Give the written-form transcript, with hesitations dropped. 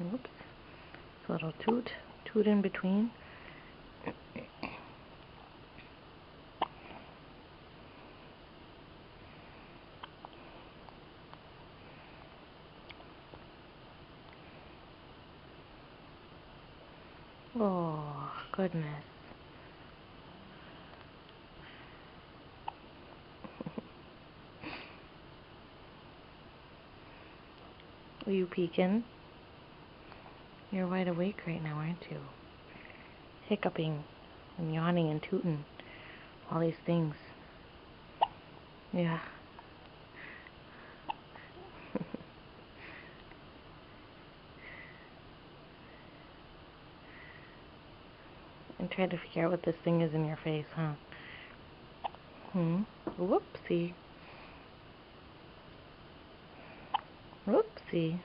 Oops. A little toot in between. Oh, goodness. Are you peeking? You're wide awake right now, aren't you? Hiccuping and yawning and tooting. All these things. Yeah. And try to figure out what this thing is in your face, huh? Whoopsie. Whoopsie.